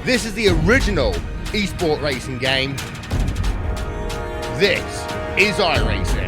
This is the original esport racing game. This is iRacing.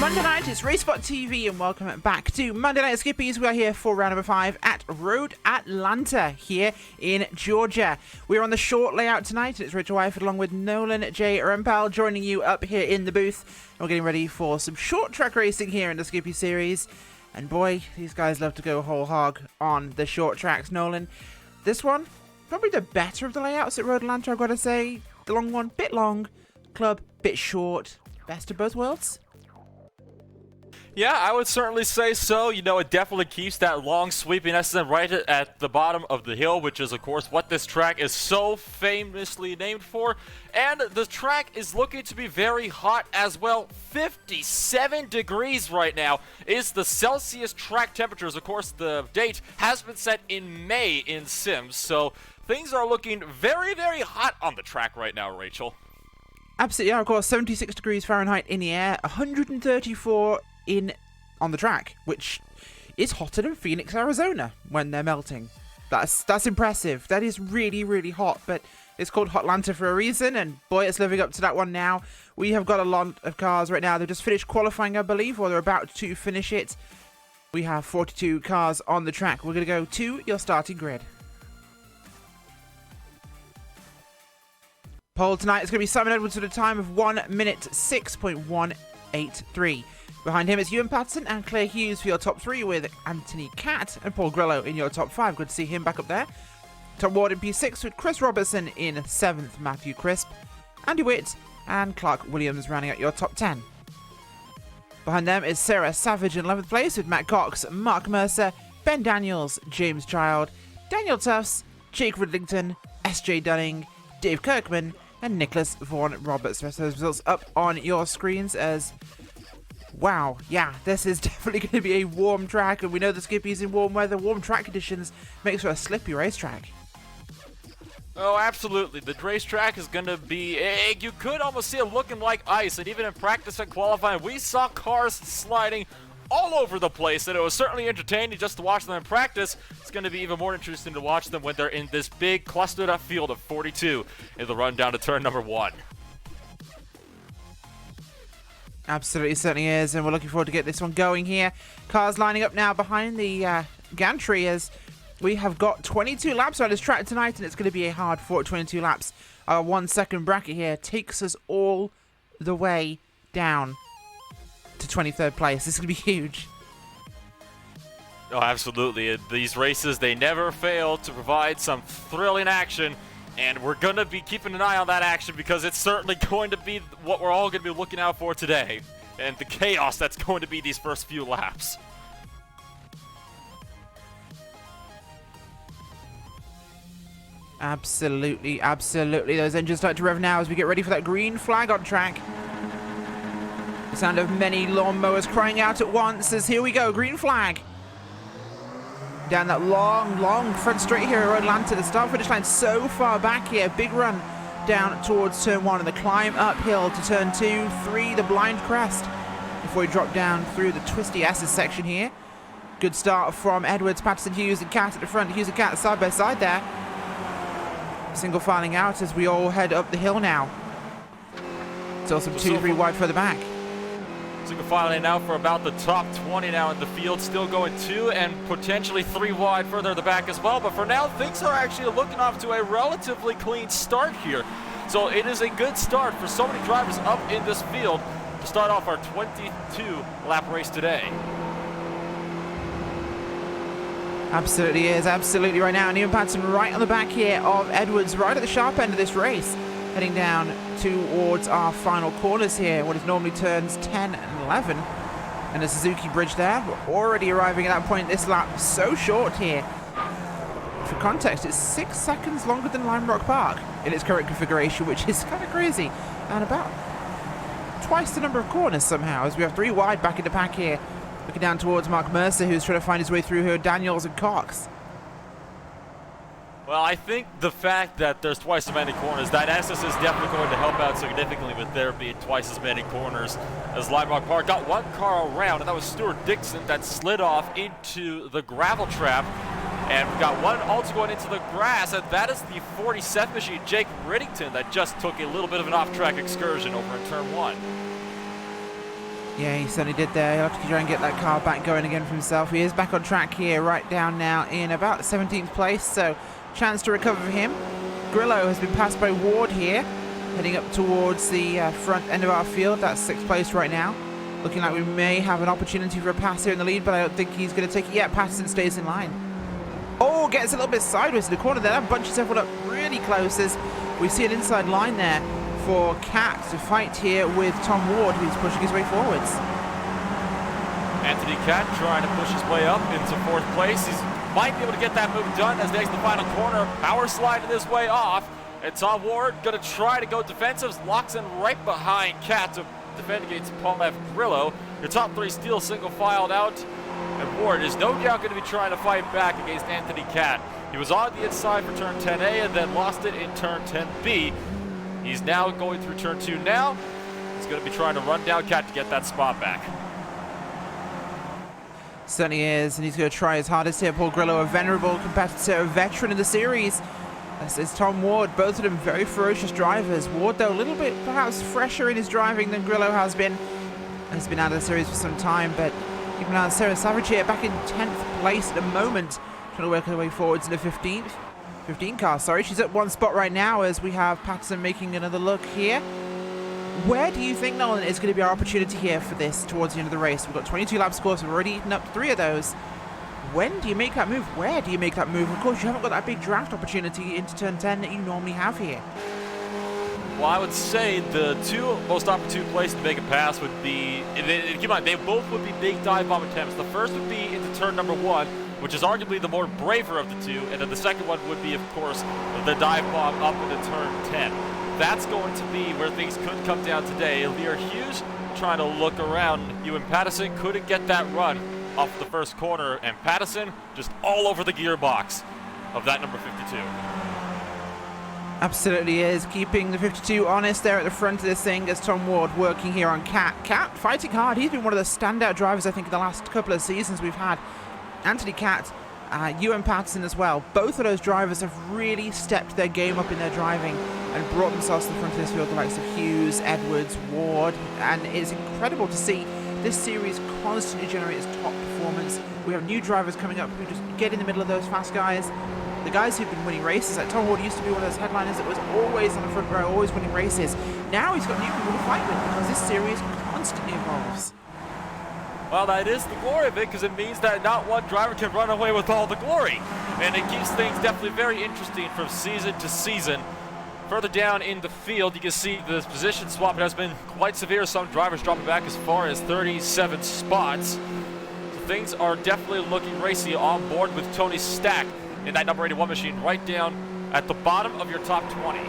Monday night, it's RaceSpotTV and welcome back to Monday Night Skippies. We are here for round number 5 at Road Atlanta here in Georgia. We're on the short layout tonight. It's Rachel Wyford along with Nolan J. Rempal joining you up here in the booth. And we're getting ready for some short track racing here in the Skippy series. And boy, these guys love to go whole hog on the short tracks. Nolan, this one, probably the better of the layouts at Road Atlanta, I've got to say. The long one, bit long, club, bit short. Best of both worlds? Yeah, I would certainly say so. You know, it definitely keeps that long sweeping SSM right at the bottom of the hill, which is, of course, what this track is so famously named for. And the track is looking to be very hot as well. 57 degrees right now is the Celsius track temperatures. Of course, the date has been set in May in Sims, so things are looking very, very hot on the track right now, Rachel. Absolutely, yeah, of course, 76 degrees Fahrenheit in the air, 134 on the track, which is hotter than Phoenix, Arizona when they're melting. That's impressive. That is really, really hot, but it's called Hotlanta for a reason, and boy, it's living up to that one now. We have got a lot of cars right now. They've just finished qualifying, I believe, or they're about to finish it. We have 42 cars on the track. We're going to go to your starting grid. Pole tonight is going to be Simon Edwards with a time of 1 minute 6.183. Behind him is Ewan Patterson and Claire Hughes for your top 3, with Anthony Catt and Paul Grillo in your top 5. Good to see him back up there. Tom Ward in P6 with Chris Robertson in 7th, Matthew Crisp, Andy Witt and Clark Williams rounding out your top 10. Behind them is Sarah Savage in 11th place with Matt Cox, Mark Mercer, Ben Daniels, James Child, Daniel Tufts, Jake Ridlington, SJ Dunning, Dave Kirkman and Nicholas Vaughan Roberts. The rest of those results up on your screens as... Wow, yeah, this is definitely going to be a warm track, and we know the Skippies in warm weather, warm track conditions makes for a slippy racetrack. Oh, absolutely. The racetrack is going to be, you could almost see it looking like ice, and even in practice and qualifying, we saw cars sliding all over the place, and it was certainly entertaining just to watch them in practice. It's going to be even more interesting to watch them when they're in this big clustered up field of 42 in the run down to turn number 1. Absolutely, certainly is, and we're looking forward to get this one going here. Cars lining up now behind the gantry as we have got 22 laps on this track tonight, and it's going to be a hard 22 laps. Our 1 second bracket here takes us all the way down to 23rd place. This is going to be huge. Oh, absolutely. These races, they never fail to provide some thrilling action. And we're going to be keeping an eye on that action because it's certainly going to be what we're all going to be looking out for today. And the chaos that's going to be these first few laps. Absolutely, absolutely. Those engines start to rev now as we get ready for that green flag on track. The sound of many lawnmowers crying out at once as here we go, green flag. Down that long front straight here at Road Atlanta. The start finish line so far back here. Big run down towards turn 1 and the climb uphill to turn 2, 3, the blind crest before we drop down through the twisty S's section here. Good start from Edwards, Patterson, Hughes and Catt at the front. Hughes and Catt side by side there. Single filing out as we all head up the hill now. Still some 2, 3 wide further back. Single filing out for about the top 20 now in the field, still going 2 and potentially 3 wide further in the back as well. But for now, things are actually looking off to a relatively clean start here. So it is a good start for so many drivers up in this field to start off our 22-lap race today. Absolutely is, absolutely right now. And Ewan Patterson right on the back here of Edwards, right at the sharp end of this race. Heading down towards our final corners here, what is normally turns 10 and 11. And the Suzuki bridge there. We're already arriving at that point this lap. So short here. For context, it's 6 seconds longer than Lime Rock Park in its current configuration, which is kind of crazy. And about twice the number of corners somehow, as we have 3 wide back in the pack here. Looking down towards Mark Mercer, who's trying to find his way through here, Daniels and Cox. Well, I think the fact that there's twice as many corners, that SS is definitely going to help out significantly with there being twice as many corners. As Lime Rock Park got 1 car around, and that was Stuart Dixon that slid off into the gravel trap. And we've got 1 also going into the grass, and that is the 47th machine, Jake Riddington, that just took a little bit of an off-track excursion over in turn 1. Yeah, he certainly did there. He'll have to try and get that car back going again for himself. He is back on track here, right down now in about 17th place, so chance to recover for him. Grillo has been passed by Ward here, heading up towards the front end of our field. That's 6th place right now. Looking like we may have an opportunity for a pass here in the lead, but I don't think he's going to take it yet. Patterson stays in line. Oh, gets a little bit sideways in the corner there. That bunches everyone up really close as we see an inside line there for Cat to fight here with Tom Ward, who's pushing his way forwards. Anthony Cat trying to push his way up into 4th place. He might be able to get that move done as they exit the final corner. Power sliding his way off. And Tom Ward going to try to go defensive. Locks in right behind Cat to defend against Paul F. Grillo. Your top 3 still single filed out. And Ward is no doubt going to be trying to fight back against Anthony Cat. He was on the inside for turn 10A and then lost it in turn 10B. He's now going through turn 2 now. He's going to be trying to run down Cat to get that spot back. Certainly is, and he's going to try his hardest here. Paul Grillo, a venerable competitor, a veteran in the series. This is Tom Ward, both of them very ferocious drivers. Ward, though, a little bit perhaps fresher in his driving than Grillo has been. Has been out of the series for some time, but keeping an eye on Sarah Savage here, back in 10th place at the moment. Trying to work her way forwards in the 15 car, sorry. She's at 1 spot right now as we have Patterson making another look here. Where do you think, Nolan, is going to be our opportunity here for this towards the end of the race? We've got 22 lap scores. We've already eaten up 3 of those. When do you make that move? Where do you make that move? Of course, you haven't got that big draft opportunity into turn 10 that you normally have here. Well, I would say the 2 most opportune places to make a pass would be, keep in mind, they both would be big dive bomb attempts. The first would be into turn number 1, which is arguably the more braver of the 2, and then the second one would be, of course, the dive bomb up into turn 10. That's going to be where things could come down today. Lear Hughes trying to look around. Ewan Patterson couldn't get that run off the first corner, and Patterson just all over the gearbox of that number 52. Absolutely is. Keeping the 52 honest there at the front of this thing as Tom Ward working here on Cat. Cat fighting hard. He's been one of the standout drivers, I think, in the last couple of seasons we've had. Anthony Cat, Ewan Patterson as well. Both of those drivers have really stepped their game up in their driving and brought themselves to the front of this field, the likes of Hughes, Edwards, Ward, and it's incredible to see this series constantly generates top performance. We have new drivers coming up who just get in the middle of those fast guys. The guys who've been winning races, like Tom Ward used to be one of those headliners that was always on the front row, always winning races. Now he's got new people to fight with because this series constantly evolves. Well, that is the glory of it, because it means that not one driver can run away with all the glory. And it keeps things definitely very interesting from season to season. Further down in the field, you can see the position swap has been quite severe. Some drivers dropping back as far as 37 spots. So things are definitely looking racy on board with Tony Stack in that number 81 machine right down at the bottom of your top 20.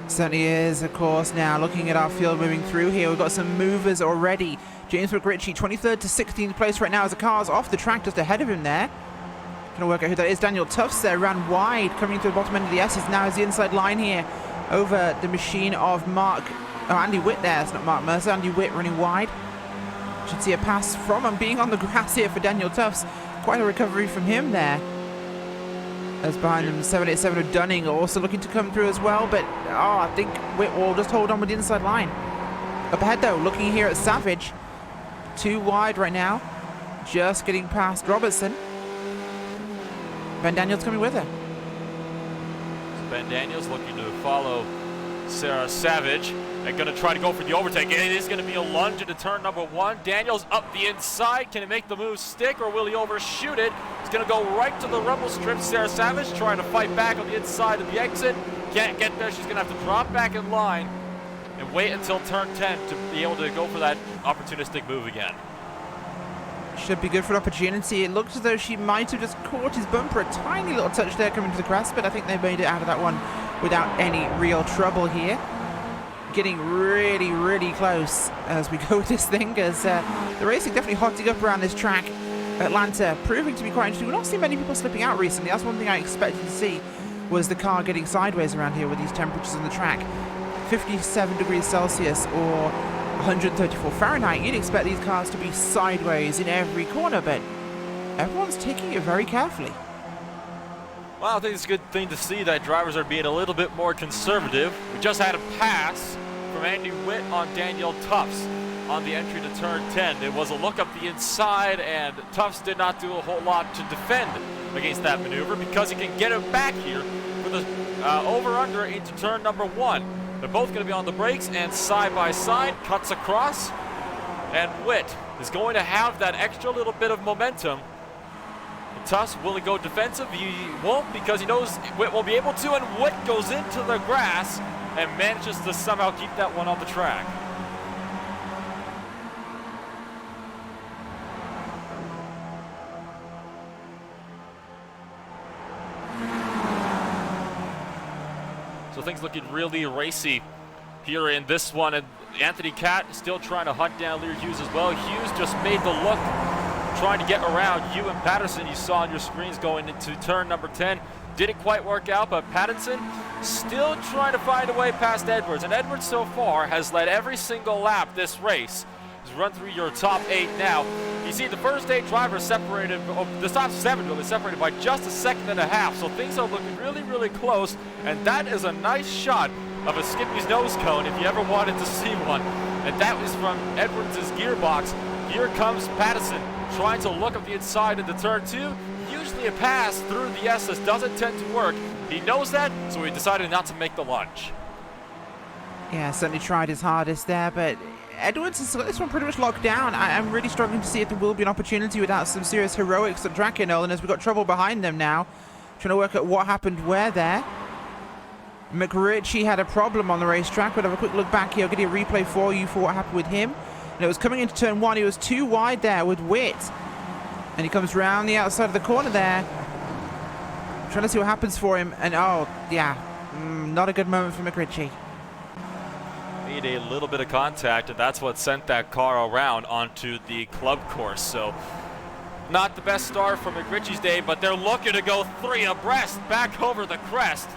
Certainly is, of course. Now looking at our field moving through here, we've got some movers already. James McRitchie, 23rd to 16th place right now as the car's off the track just ahead of him there. Trying to work out who that is. Daniel Tufts there, ran wide, coming to the bottom end of the S's. Now is the inside line here over the machine of Andy Witt there. It's not Mark Mercer, Andy Witt running wide. Should see a pass from him being on the grass here for Daniel Tufts. Quite a recovery from him there. As behind them, 787 of Dunning also looking to come through as well, but I think Witt will just hold on with the inside line. Up ahead though, looking here at Savage. 2 wide right now, just getting past Robertson. Ben Daniels coming with her. Ben Daniels looking to follow Sarah Savage. They're going to try to go for the overtake. It is going to be a lunge into turn number 1. Daniels up the inside. Can he make the move stick, or will he overshoot it? He's going to go right to the rumble strip. Sarah Savage trying to fight back on the inside of the exit. Can't get there. She's going to have to drop back in line and wait until turn 10 to be able to go for that opportunistic move again. Should be good for an opportunity. It looks as though she might have just caught his bumper. A tiny little touch there coming to the crest, but I think they made it out of that one without any real trouble here. Getting really, really close as we go with this thing, as the racing definitely hotting up around this track. Atlanta proving to be quite interesting. We've not seen many people slipping out recently. That's one thing I expected to see, was the car getting sideways around here with these temperatures on the track. 57 degrees Celsius or 134 Fahrenheit. You'd expect these cars to be sideways in every corner, but everyone's taking it very carefully. Well, I think it's a good thing to see that drivers are being a little bit more conservative. We just had a pass from Andy Witt on Daniel Tufts on the entry to turn 10. It was a look up the inside, and Tufts did not do a whole lot to defend against that maneuver because he can get it back here for the over-under into turn number 1. They're both going to be on the brakes, and side by side, cuts across, and Witt is going to have that extra little bit of momentum. Tufts will he go defensive? He won't, because he knows Witt won't be able to, and Witt goes into the grass and manages to somehow keep that one on the track. So things looking really racy here in this one, and Anthony Catt still trying to hunt down Lear Hughes as well. Hughes just made the look, trying to get around Ewan Patterson. You saw on your screens going into turn number 10. Didn't quite work out, but Patterson still trying to find a way past Edwards. And Edwards so far has led every single lap this race. He's run through your top 8 now. You see the first 8 drivers separated, the top 7 will be separated by just a second and a half. So things are looking really, really close. And that is a nice shot of a Skippy's nose cone if you ever wanted to see one. And that was from Edwards' gearbox. Here comes Patterson, trying to look up the inside into turn 2. Usually a pass through the S's doesn't tend to work. He knows that, so he decided not to make the lunge. Yeah, certainly tried his hardest there, but Edwards has got this one pretty much locked down. I'm really struggling to see if there will be an opportunity without some serious heroics at track here, Nolan, as we've got trouble behind them now. Trying to work out what happened where there. McRitchie had a problem on the racetrack. We'll have a quick look back here. I'll get a replay for you for what happened with him. And it was coming into turn 1. He was too wide there with Witt. And he comes round the outside of the corner there. Trying to see what happens for him. And oh, yeah, not a good moment for McRitchie. Made a little bit of contact, and that's what sent that car around onto the club course. So not the best start for McRitchie's day, but they're looking to go 3 abreast back over the crest.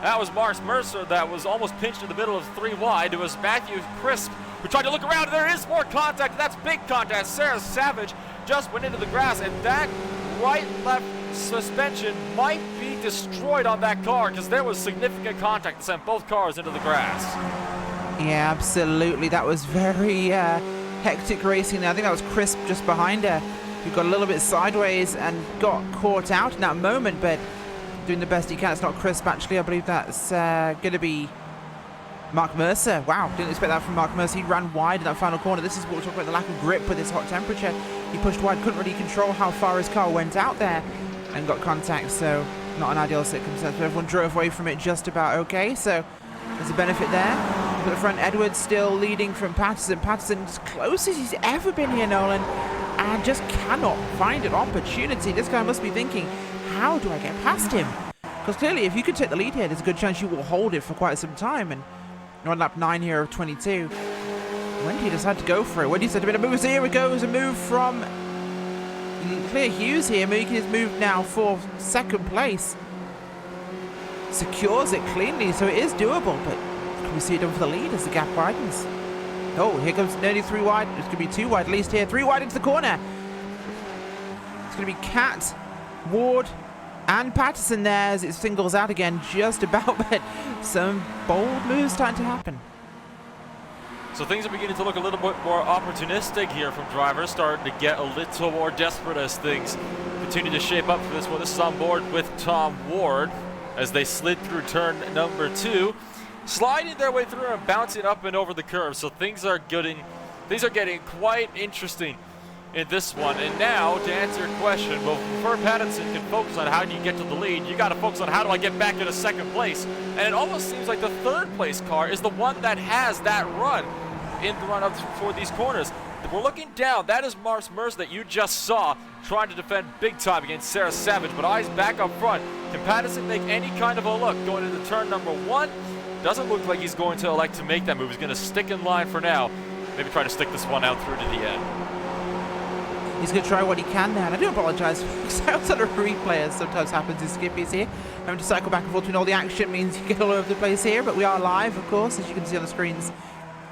That was Mars Mercer that was almost pinched in the middle of 3 wide. It was Matthew Crisp who tried to look around. There is more contact. That's big contact. Sarah Savage just went into the grass, and that right-left suspension might be destroyed on that car because there was significant contact that sent both cars into the grass. Yeah, absolutely. That was very hectic racing there. I think that was Crisp just behind her, who got a little bit sideways and got caught out in that moment, but doing the best he can. It's not Crisp, actually. I believe that's going to be Mark Mercer. Wow, didn't expect that from Mark Mercer. He ran wide in that final corner. This is what we're talking about, the lack of grip with this hot temperature. He pushed wide, couldn't really control how far his car went out there and got contact, so not an ideal circumstance, but everyone drove away from it just about okay, so there's a benefit there. But the front, Edwards still leading from Patterson. Patterson as close as he's ever been here, Nolan, and just cannot find an opportunity. This guy must be thinking, how do I get past him? Because clearly, if you could take the lead here, there's a good chance you will hold it for quite some time. And you're on lap 9 here of 22. When do you decide to go for it? When do you decide to make a move? So here it goes, a move from Lear Hughes here, making his move now for second place. Secures it cleanly, so it is doable, but can we see it done for the lead as the gap widens? Oh, here comes nearly 3 wide. It's going to be 2 wide at least here. 3 wide into the corner. It's going to be Catt, Ward, and Patterson there as it singles out again just about, but some bold moves starting to happen. So things are beginning to look a little bit more opportunistic here from drivers, starting to get a little more desperate as things continue to shape up for this one. This is on board with Tom Ward as they slid through turn number 2, sliding their way through and bouncing up and over the curve. So things are getting quite interesting in this one. And now, to answer your question, well, before Patterson can focus on how do you get to the lead, you got to focus on how do I get back into second place. And it almost seems like the third place car is the one that has that run in the run-up for these corners. If we're looking down, that is Mars Mercer that you just saw trying to defend big time against Sarah Savage, but eyes back up front. Can Patterson make any kind of a look going into turn number 1? Doesn't look like he's going to elect to make that move. He's going to stick in line for now. Maybe try to stick this one out through to the end. He's going to try what he can there, and I do apologise for outside of replay, as sometimes happens in Skippys here. Having to cycle back and forth between all the action means you get all over the place here, but we are live, of course, as you can see on the screens.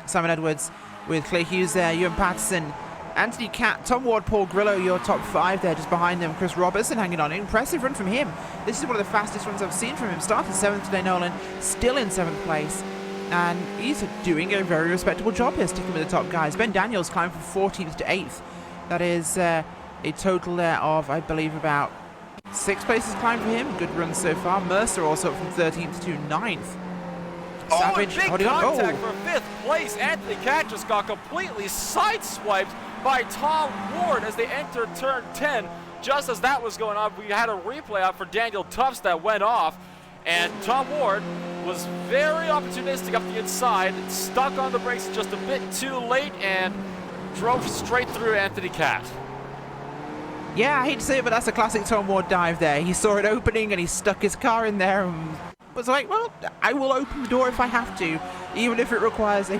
Simon Edwards with Clay Hughes there, Ewan Patterson Anthony Cat, Tom Ward, Paul Grillo, your top 5 there, just behind them. Chris Robertson hanging on. Impressive run from him. This is one of the fastest runs I've seen from him. Started 7th today, Nolan. Still in 7th place. And he's doing a very respectable job here, sticking with the top guys. Ben Daniels climbed from 14th to 8th. That is a total there of, I believe, about 6 places climbed for him. Good run so far. Mercer also up from 13th to 9th. Savage, big contact for 5th place. Anthony Cat just got completely sideswiped by Tom Ward as they entered turn 10. Just as that was going on, we had a replay out for Daniel Tufts that went off, and Tom Ward was very opportunistic up the inside, stuck on the brakes just a bit too late, and drove straight through Anthony Cat. Yeah, I hate to say it, but that's a classic Tom Ward dive there. He saw it opening and he stuck his car in there and was like, well, I will open the door if I have to, even if it requires a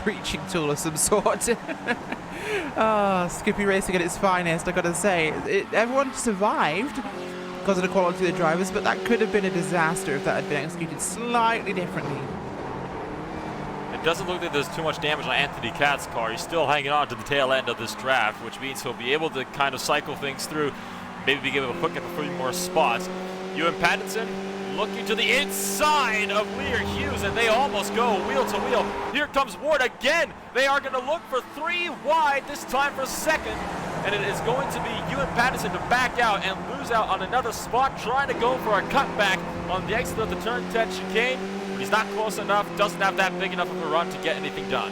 breaching tool of some sort. Skippy racing at its finest, I gotta say. Everyone survived because of the quality of the drivers, but that could have been a disaster if that had been executed slightly differently. It doesn't look like there's too much damage on Anthony Cat's car. He's still hanging on to the tail end of this draft, which means he'll be able to kind of cycle things through, maybe give him a quick and a few more spots. Ewan Pattinson looking to the inside of Lear Hughes, and they almost go wheel to wheel. Here comes Ward again. They are going to look for 3 wide, this time for 2nd, and it is going to be Ewan Pattinson to back out and lose out on another spot, trying to go for a cutback on the exit of the turn 10 chicane, but he's not close enough, doesn't have that big enough of a run to get anything done.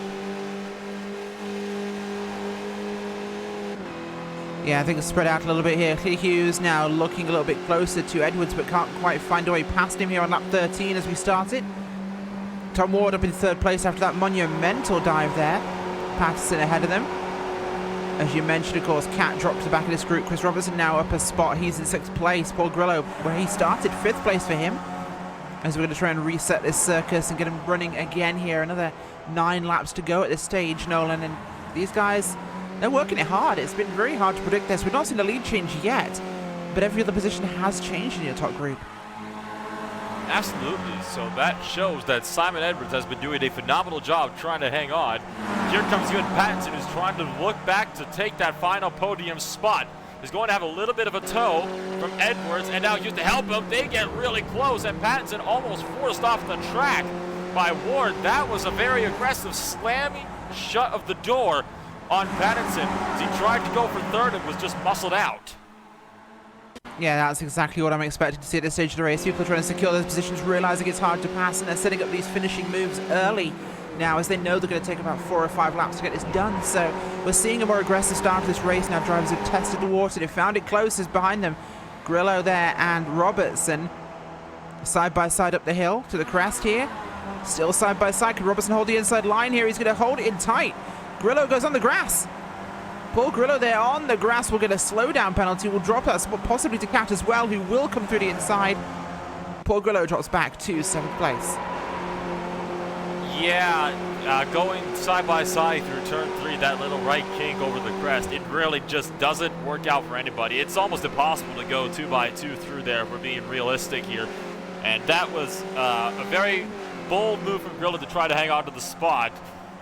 Yeah, I think it's spread out a little bit here. Lear Hughes now looking a little bit closer to Edwards, but can't quite find a way past him here on lap 13 as we start it. Tom Ward up in 3rd place after that monumental dive there. Patterson ahead of them. As you mentioned, of course, Cat dropped to the back of this group. Chris Robertson now up a spot. He's in 6th place. Paul Grillo, where he started, 5th place for him. As we're going to try and reset this circus and get him running again here. Another 9 laps to go at this stage, Nolan. And these guys, they're working it hard. It's been very hard to predict this. We've not seen a lead change yet, but every other position has changed in your top group. Absolutely. So that shows that Simon Edwards has been doing a phenomenal job trying to hang on. Here comes Ewan Pattinson, who's trying to look back to take that final podium spot. He's going to have a little bit of a tow from Edwards, and now Hughes to help him. They get really close, and Pattinson almost forced off the track by Ward. That was a very aggressive slamming shut of the door on Pattinson as he tried to go for 3rd and was just muscled out. Yeah, that's exactly what I'm expecting to see at this stage of the race. People are trying to secure those positions, realizing it's hard to pass, and they're setting up these finishing moves early now, as they know they're going to take about 4 or 5 laps to get this done. So we're seeing a more aggressive start to this race now. Drivers have tested the water. They found it closest behind them. Grillo there and Robertson side by side up the hill to the crest here. Still side by side. Can Robertson hold the inside line here? He's going to hold it in tight. Grillo goes on the grass. Paul Grillo there on the grass will get a slowdown penalty. Will drop that spot possibly to Cat as well, who will come through the inside. Paul Grillo drops back to 7th place. Yeah, going side by side through turn 3, that little right kink over the crest, it really just doesn't work out for anybody. It's almost impossible to go 2x2 through there if we're being realistic here. And that was a very bold move from Grillo to try to hang on to the spot.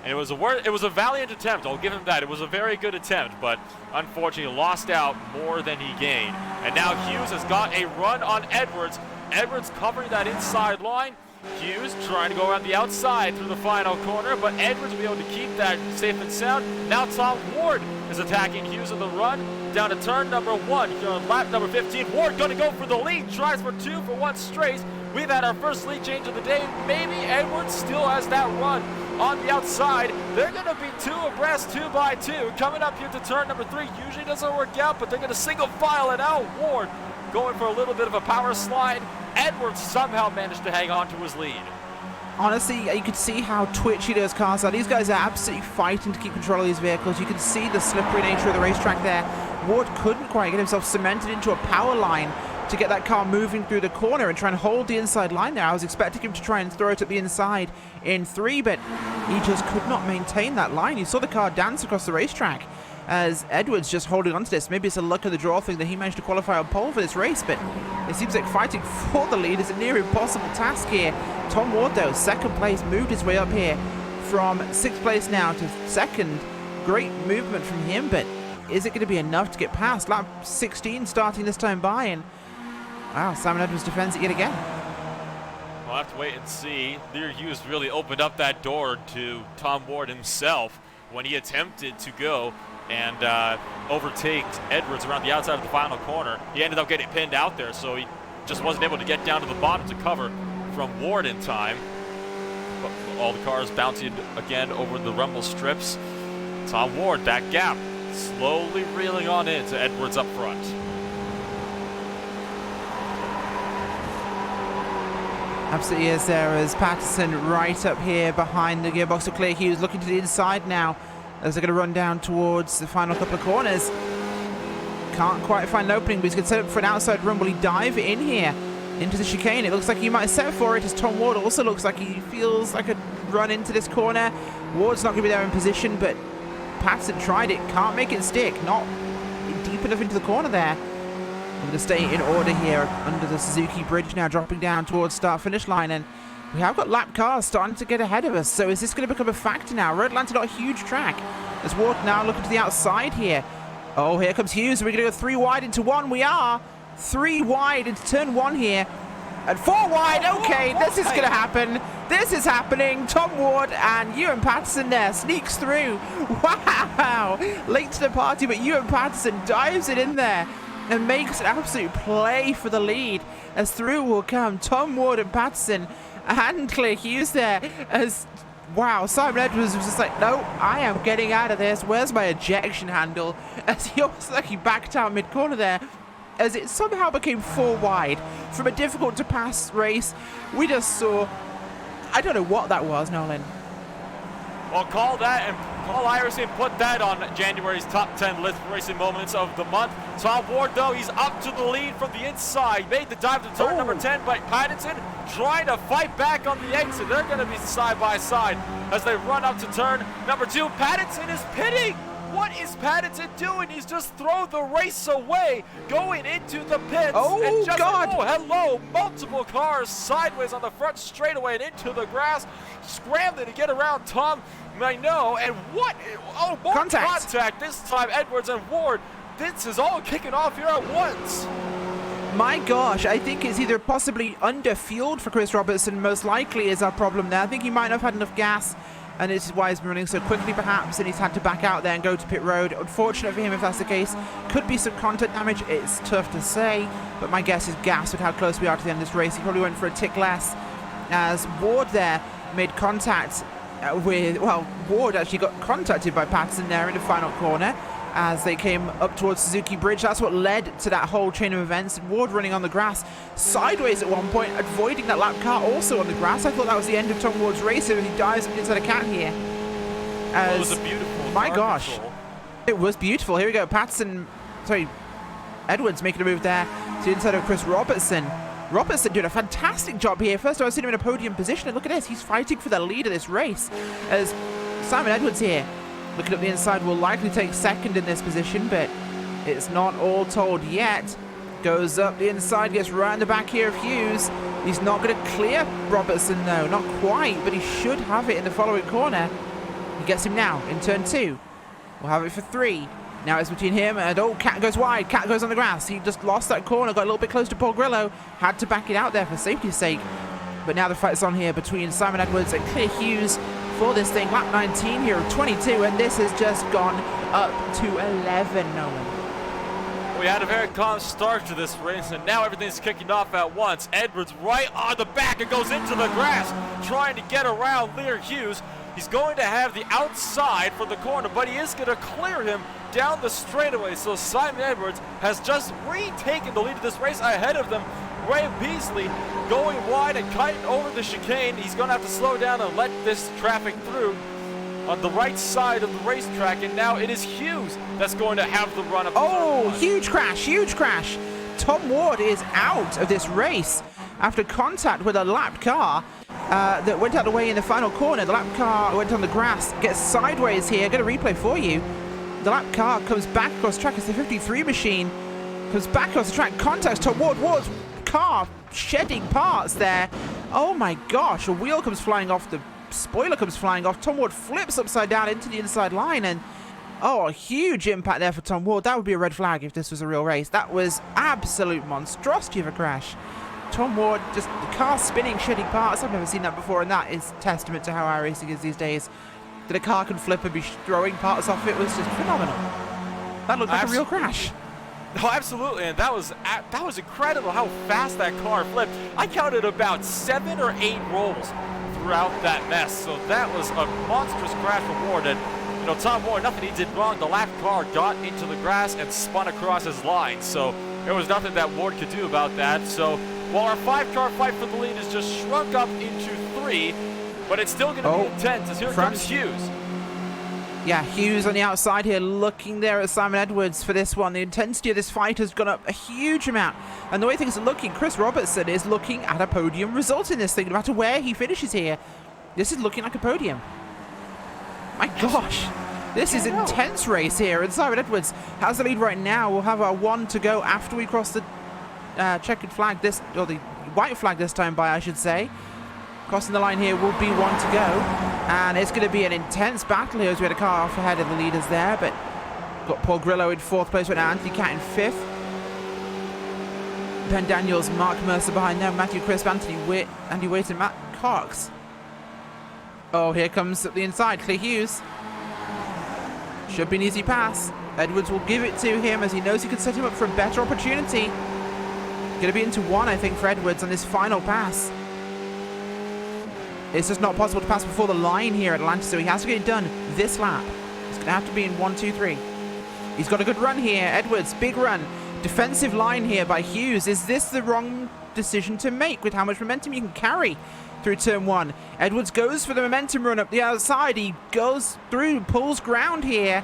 And it was a valiant attempt, I'll give him that. It was a very good attempt, but unfortunately lost out more than he gained. And now Hughes has got a run on Edwards. Edwards covering that inside line. Hughes trying to go around the outside through the final corner, but Edwards will be able to keep that safe and sound. Now Tom Ward is attacking Hughes in the run down to turn number 1 here on lap number 15. Ward going to go for the lead, tries for 2 for 1 straight. We've had our first lead change of the day. Maybe Edwards still has that run on the outside. They're going to be 2 abreast, 2x2. Coming up here to turn number 3. Usually doesn't work out, but they're going to single file it out. Ward going for a little bit of a power slide. Edwards somehow managed to hang on to his lead. Honestly, you could see how twitchy those cars are. These guys are absolutely fighting to keep control of these vehicles. You can see the slippery nature of the racetrack there. Ward couldn't quite get himself cemented into a power line to get that car moving through the corner and try and hold the inside line there. I was expecting him to try and throw it at the inside in 3, but he just could not maintain that line. You saw the car dance across the racetrack as Edwards just holding on to this. Maybe it's a luck of the draw thing that he managed to qualify on pole for this race, but it seems like fighting for the lead is a near impossible task here. Tom Ward, though, 2nd place, moved his way up here from 6th place now to 2nd Great movement from him, but is it going to be enough to get past? Lap 16 starting this time by, and wow, Simon Edwards defends it yet again. We'll have to wait and see. Lear Hughes really opened up that door to Tom Ward himself when he attempted to go and overtake Edwards around the outside of the final corner. He ended up getting pinned out there, so he just wasn't able to get down to the bottom to cover from Ward in time. But all the cars bouncing again over the rumble strips. Tom Ward, that gap, slowly reeling on into Edwards up front. Absolutely is there, as Patterson right up here behind the gearbox of Clear Hughes, looking to the inside now as they're going to run down towards the final couple of corners. Can't quite find an opening, but he's going to set up for an outside rumble. He dive in here into the chicane. It looks like he might set for it, as Tom Ward also looks like he feels like a run into this corner. Ward's not going to be there in position, but Patterson tried it, can't make it stick, not deep enough into the corner there. We're going to stay in order here under the Suzuki bridge now, dropping down towards start-finish line, and we have got lap cars starting to get ahead of us, so is this going to become a factor now? Road Atlanta not a huge track. As Ward now looking to the outside here. Oh, here comes Hughes. We're going to go 3 wide into 1. We are 3 wide into turn 1 here. And 4 wide. Okay, this is going to happen. This is happening. Tom Ward and Ewan Patterson there sneaks through. Wow. Late to the party, but Ewan Patterson dives it in there and makes an absolute play for the lead, as through will come Tom Ward and Patterson and Clear Hughes there, as wow, Simon Edwards was just like, no, I am getting out of this. Where's my ejection handle? As he almost like he backed out mid-corner there, as it somehow became 4 wide from a difficult to pass race. We just saw, I don't know what that was, Nolan. Well, call that, and Paul Ireson put that on January's top 10 list racing moments of the month. Tom Ward, though, he's up to the lead from the inside. Made the dive to turn number 10, but Patterson trying to fight back on the exit. They're going to be side by side as they run up to turn number 2. Patterson is pitting. What is Patterson doing? He's just thrown the race away, going into the pits. Oh, and just, God. Oh, hello. Multiple cars sideways on the front straightaway and into the grass, scrambling to get around Tom Magno. And what? Oh, more contact. This time, Edwards and Ward. This is all kicking off here at once. My gosh, I think it's either possibly under-fueled for Chris Robertson, most likely is our problem there. I think he might not have had enough gas, and this is why he's been running so quickly perhaps, and he's had to back out there and go to pit road. Unfortunate for him if that's the case. Could be some contact damage, it's tough to say, but my guess is gas with how close we are to the end of this race. He probably went for a tick less, as Ward there made contact with, well, Ward actually got contacted by Patterson there in the final corner as they came up towards Suzuki Bridge. That's what led to that whole chain of events. Ward running on the grass sideways at one point, avoiding that lap car also on the grass. I thought that was the end of Tom Ward's race, and he dives inside a cat here. It was a beautiful my gosh, control. It was beautiful. Here we go, Edwards making a move there to the inside of Chris Robertson. Robertson doing a fantastic job here. First time I've seen him in a podium position, and look at this, he's fighting for the lead of this race, as Simon Edwards here looking up the inside will likely take second in this position, but it's not all told yet. Goes up the inside, gets right in the back here of Hughes. He's not going to clear Robertson though, not quite, but he should have it in the following corner. He gets him now in turn 2. We'll have it for 3. Now it's between him and, oh, Cat goes wide. Cat goes on the grass. He just lost that corner, got a little bit close to Paul Grillo. Had to back it out there for safety's sake. But now the fight's on here between Simon Edwards and Clear Hughes for this thing. Lap 19 here of 22, and this has just gone up to 11, Nolan. We had a very calm start to this race, and now everything's kicking off at once. Edwards right on the back and goes into the grass, trying to get around Lear Hughes. He's going to have the outside for the corner, but he is going to clear him down the straightaway. So Simon Edwards has just retaken the lead of this race ahead of them. Ray Beasley going wide and cutting over the chicane. He's going to have to slow down and let this traffic through on the right side of the racetrack, and now it is Hughes that's going to have the run up. Oh, huge crash, huge crash. Tom Ward is out of this race after contact with a lap car that went out of the way in the final corner. The lap car went on the grass, gets sideways here. Going to replay for you. The lap car comes back across the track. It's the 53 machine. Comes back across the track, contacts Tom Ward. Ward's car shedding parts there. Oh my gosh, a wheel comes flying off, the spoiler comes flying off. Tom Ward flips upside down into the inside line, and Oh, a huge impact there for Tom Ward. That would be a red flag if this was a real race. That was absolute monstrosity of a crash. Tom Ward, just the car spinning, shedding parts. I've never seen that before, and that is testament to how iRacing is these days. That a car can flip and be throwing parts off it was just phenomenal. That looked like a real crash. No, absolutely, and that was incredible how fast that car flipped. I counted about 7 or 8 rolls throughout that mess, so that was a monstrous crash for Ward. And you know, Tom Ward, nothing he did wrong. The lap car got into the grass and spun across his line, so there was nothing that Ward could do about that. So while our 5-car fight for the lead is just shrunk up into 3, but it's still going to be intense as here comes Hughes. Yeah, Hughes on the outside here looking there at Simon Edwards for this one. The intensity of this fight has gone up a huge amount. And the way things are looking, Chris Robertson is looking at a podium result in this thing. No matter where he finishes here, this is looking like a podium. My gosh, this is an intense race here. And Simon Edwards has the lead right now. We'll have our 1 to go after we cross the checkered flag or the white flag this time by, I should say. Crossing the line here will be 1 to go, and it's going to be an intense battle here as we had a car off ahead of the leaders there, but got Paul Grillo in 4th place right now, Anthony Cat in 5th. Ben Daniels, Mark Mercer behind them, Matthew Crisp, Andy Waite and Matt Cox. Oh, here comes up the inside, Clay Hughes. Should be an easy pass. Edwards will give it to him as he knows he could set him up for a better opportunity. Going to be into 1, I think, for Edwards on this final pass. It's just not possible to pass before the line here at Atlanta, so he has to get it done this lap. It's going to have to be in 1, 2, 3. He's got a good run here. Edwards, big run. Defensive line here by Hughes. Is this the wrong decision to make with how much momentum you can carry through turn 1? Edwards goes for the momentum run up the outside. He goes through, pulls ground here.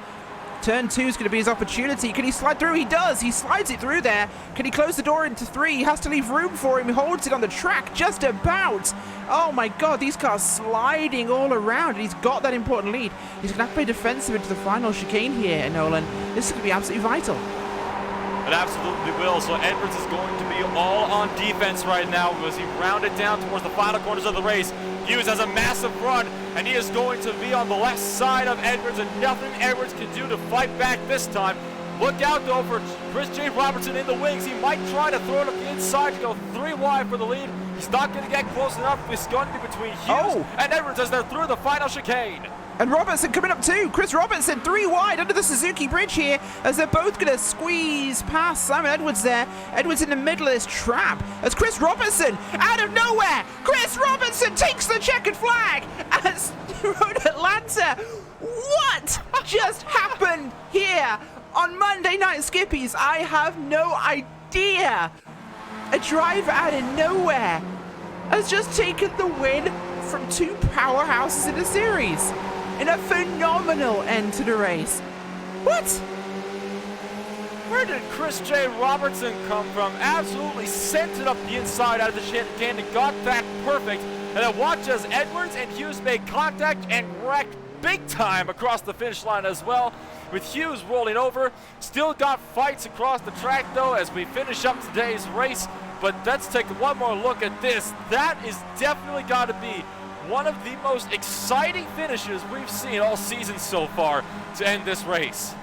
Turn 2 is going to be his opportunity. Can he slide through? He does. He slides it through there. Can he close the door into 3? He has to leave room for him. He holds it on the track just about. Oh my God, these cars sliding all around. And he's got that important lead. He's going to have to play defensive into the final chicane here, Nolan. This is going to be absolutely vital. It absolutely will. So Edwards is going to be all on defense right now as he rounded down towards the final corners of the race. Hughes has a massive run, and he is going to be on the left side of Edwards, and nothing Edwards can do to fight back this time. Look out, though, for Chris J. Robertson in the wings. He might try to throw it up the inside to go 3 wide for the lead. He's not going to get close enough. It's going to be between Hughes and Edwards as they're through the final chicane. And Robertson coming up too. Chris Robertson 3 wide under the Suzuki bridge here as they're both going to squeeze past Simon Edwards there. Edwards in the middle of this trap as Chris Robertson out of nowhere. Chris Robertson takes the checkered flag as Road Atlanta. What just happened here on Monday Night Skippies? I have no idea. A driver out of nowhere has just taken the win from 2 powerhouses in a series. In a phenomenal end to the race. What? Where did Chris J. Robertson come from? Absolutely sent it up the inside out of the chicane and got that perfect. And then watch as Edwards and Hughes made contact and wrecked big time across the finish line as well. With Hughes rolling over. Still got fights across the track though as we finish up today's race. But let's take one more look at this. That is definitely got to be one of the most exciting finishes we've seen all season so far to end this race.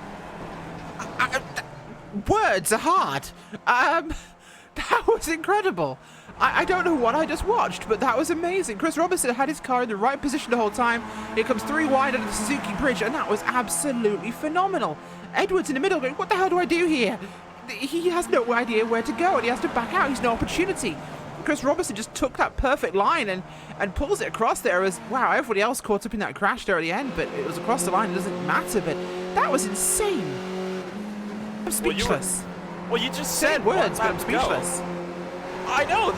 Words are hard. That was incredible. I don't know what I just watched, but that was amazing. Chris Robertson had his car in the right position the whole time. Here comes 3 wide under the Suzuki bridge, and that was absolutely phenomenal. Edwards in the middle going, what the hell do I do here? He has no idea where to go, and he has to back out. He's no opportunity. Chris Robertson just took that perfect line and pulls it across there as, wow, everybody else caught up in that crash there at the end, but it was across the line, it doesn't matter, but that was insane. I'm speechless. Well, you just said words, but I'm speechless. I know,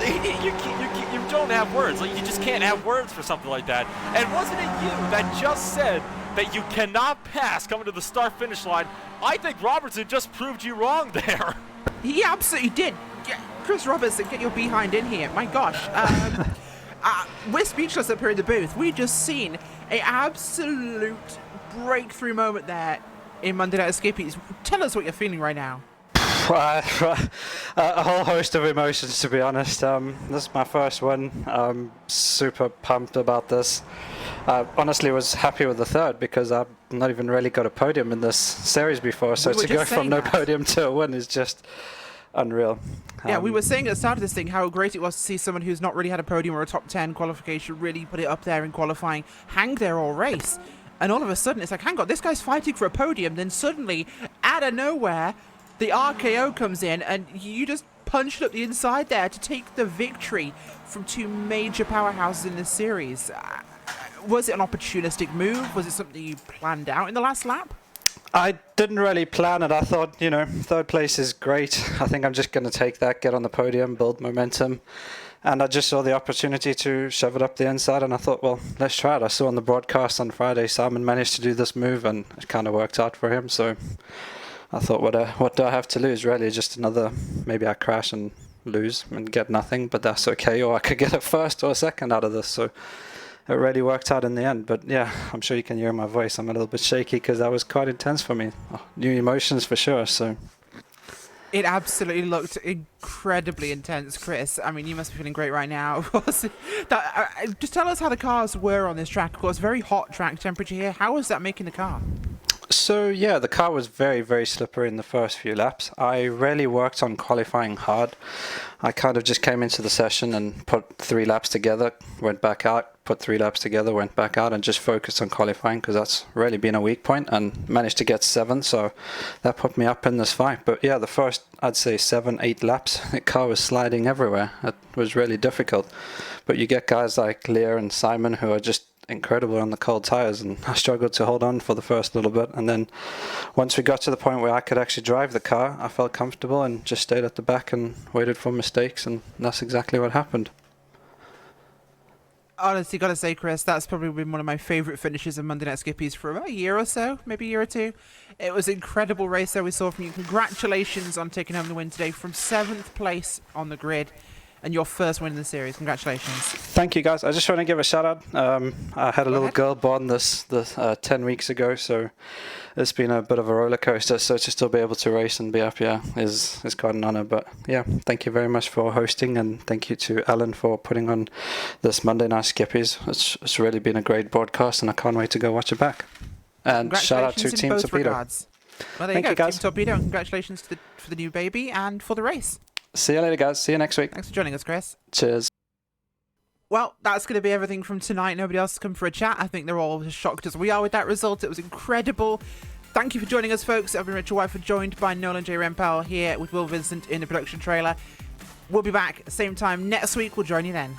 you don't have words. Like, you just can't have words for something like that. And wasn't it you that just said that you cannot pass coming to the start-finish line? I think Robertson just proved you wrong there. He absolutely did. Chris Robertson, get your behind in here. My gosh. We're speechless up here in the booth. We just seen an absolute breakthrough moment there in Monday Night Skippies. Tell us what you're feeling right now. A whole host of emotions, to be honest. This is my first win. I'm super pumped about this. I honestly was happy with the third because I've not even really got a podium in this series before. So We were to go just from saying no that. podium to a win is just unreal. Yeah, we were saying at the start of this thing how great it was to see someone who's not really had a podium or a top 10 qualification really put it up there in qualifying, hang there all race. And all of a sudden, it's like, hang on, this guy's fighting for a podium. Then suddenly, out of nowhere, the RKO comes in and you just punched up the inside there to take the victory from two major powerhouses in this series. Was it an opportunistic move? Was it something you planned out in the last lap? I didn't really plan it. I thought, you know, third place is great. I think I'm just going to take that, get on the podium, build momentum. And I just saw the opportunity to shove it up the inside, and I thought, well, let's try it. I saw on the broadcast on Friday, Simon managed to do this move, and it kind of worked out for him. So I thought, what do I have to lose, really? Just another, maybe I crash and lose and get nothing, but that's okay. Or I could get a first or a second out of this. So it really worked out in the end. But yeah, I'm sure you can hear my voice. I'm a little bit shaky because that was quite intense for me. New emotions for sure. So it absolutely looked incredibly intense, Chris. I mean, you must be feeling great right now. Just tell us how the cars were on this track. Of course, very hot track temperature here. How was that making the car? So yeah, the car was very, very slippery in the first few laps. I really worked on qualifying hard. I kind of just came into the session and put 3 laps together, went back out, put 3 laps together, went back out, and just focused on qualifying because that's really been a weak point, and managed to get 7, so that put me up in this fight. But yeah, the first, I'd say 7-8 laps, the car was sliding everywhere. It was really difficult. But you get guys like Leah and Simon who are just incredible on the cold tires, and I struggled to hold on for the first little bit, and then once we got to the point where I could actually drive the car, I felt comfortable and just stayed at the back and waited for mistakes, and that's exactly what happened. Honestly, gotta say, Chris, that's probably been one of my favourite finishes of Monday Night Skippys for about a year or so, maybe a year or two. It was an incredible race that we saw from you. Congratulations on taking home the win today from 7th place on the grid. And your first win in the series. Congratulations. Thank you, guys. I just want to give a shout out. I had a little girl born this 10 weeks ago, so it's been a bit of a roller coaster. So to still be able to race and be up here is quite an honor. But yeah, thank you very much for hosting, and thank you to Alan for putting on this Monday Night Skippies. It's really been a great broadcast, and I can't wait to go watch it back. And shout out to Team Torpedo. Well, there Thank you you, go, guys. Team Torpedo. And congratulations for the new baby and for the race. See you later, guys. See you next week. Thanks for joining us, Chris. Cheers. Well, that's going to be everything from tonight. Nobody else has come for a chat. I think they're all as shocked as we are with that result. It was incredible. Thank you for joining us, folks. I've been Richard White, joined by Nolan J. Rempel here with Will Vincent in the production trailer. We'll be back same time next week. We'll join you then.